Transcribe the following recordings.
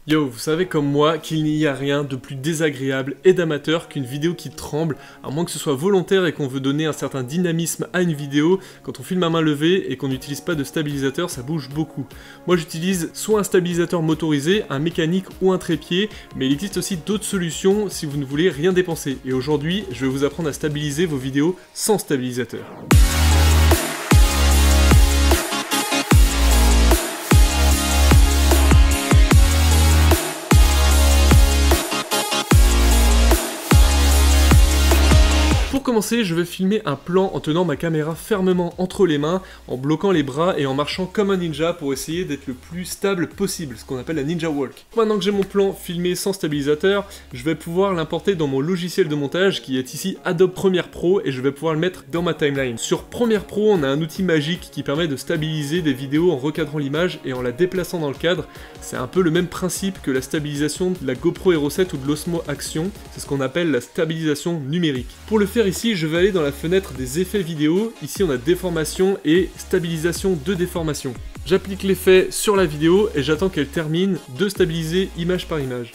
Yo, vous savez comme moi qu'il n'y a rien de plus désagréable et d'amateur qu'une vidéo qui tremble, à moins que ce soit volontaire et qu'on veut donner un certain dynamisme à une vidéo. Quand on filme à main levée et qu'on n'utilise pas de stabilisateur, ça bouge beaucoup. Moi j'utilise soit un stabilisateur motorisé, un mécanique ou un trépied, mais il existe aussi d'autres solutions si vous ne voulez rien dépenser. Et aujourd'hui, je vais vous apprendre à stabiliser vos vidéos sans stabilisateur. Pour commencer, je vais filmer un plan en tenant ma caméra fermement entre les mains, en bloquant les bras et en marchant comme un ninja pour essayer d'être le plus stable possible, ce qu'on appelle la ninja walk. Maintenant que j'ai mon plan filmé sans stabilisateur, je vais pouvoir l'importer dans mon logiciel de montage qui est ici Adobe Premiere Pro et je vais pouvoir le mettre dans ma timeline. Sur Premiere Pro, on a un outil magique qui permet de stabiliser des vidéos en recadrant l'image et en la déplaçant dans le cadre. C'est un peu le même principe que la stabilisation de la GoPro Hero 7 ou de l'Osmo Action, c'est ce qu'on appelle la stabilisation numérique. Pour le faire ici, je vais aller dans la fenêtre des effets vidéo. Ici, on a déformation et stabilisation de déformation. J'applique l'effet sur la vidéo et j'attends qu'elle termine de stabiliser image par image.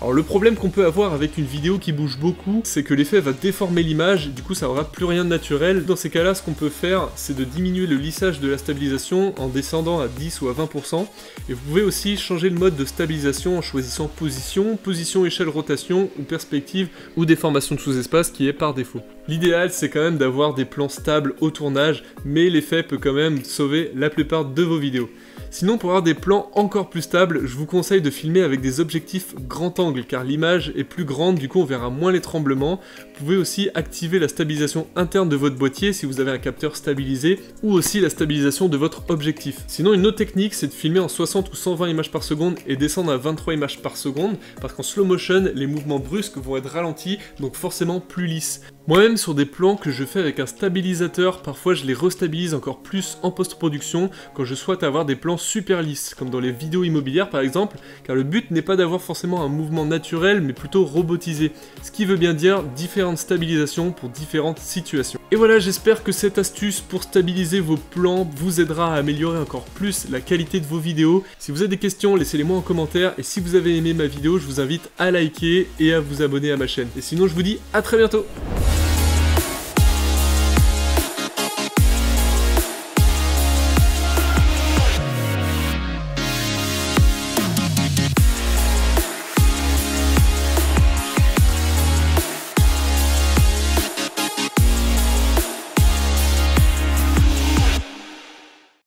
Alors le problème qu'on peut avoir avec une vidéo qui bouge beaucoup, c'est que l'effet va déformer l'image, du coup ça aura plus rien de naturel. Dans ces cas-là, ce qu'on peut faire, c'est de diminuer le lissage de la stabilisation en descendant à 10 ou à 20%. Et vous pouvez aussi changer le mode de stabilisation en choisissant position, échelle, rotation, ou perspective, ou déformation de sous-espace qui est par défaut. L'idéal, c'est quand même d'avoir des plans stables au tournage, mais l'effet peut quand même sauver la plupart de vos vidéos. Sinon, pour avoir des plans encore plus stables, je vous conseille de filmer avec des objectifs grand angle, car l'image est plus grande, du coup on verra moins les tremblements. Vous pouvez aussi activer la stabilisation interne de votre boîtier si vous avez un capteur stabilisé, ou aussi la stabilisation de votre objectif. Sinon, une autre technique, c'est de filmer en 60 ou 120 images par seconde et descendre à 23 images par seconde, parce qu'en slow motion, les mouvements brusques vont être ralentis, donc forcément plus lisses. Moi-même, sur des plans que je fais avec un stabilisateur, parfois je les restabilise encore plus en post-production quand je souhaite avoir des plans super lisses, comme dans les vidéos immobilières par exemple, car le but n'est pas d'avoir forcément un mouvement naturel, mais plutôt robotisé, ce qui veut bien dire différentes stabilisations pour différentes situations. Et voilà, j'espère que cette astuce pour stabiliser vos plans vous aidera à améliorer encore plus la qualité de vos vidéos. Si vous avez des questions, laissez-les moi en commentaire, et si vous avez aimé ma vidéo, je vous invite à liker et à vous abonner à ma chaîne. Et sinon, je vous dis à très bientôt.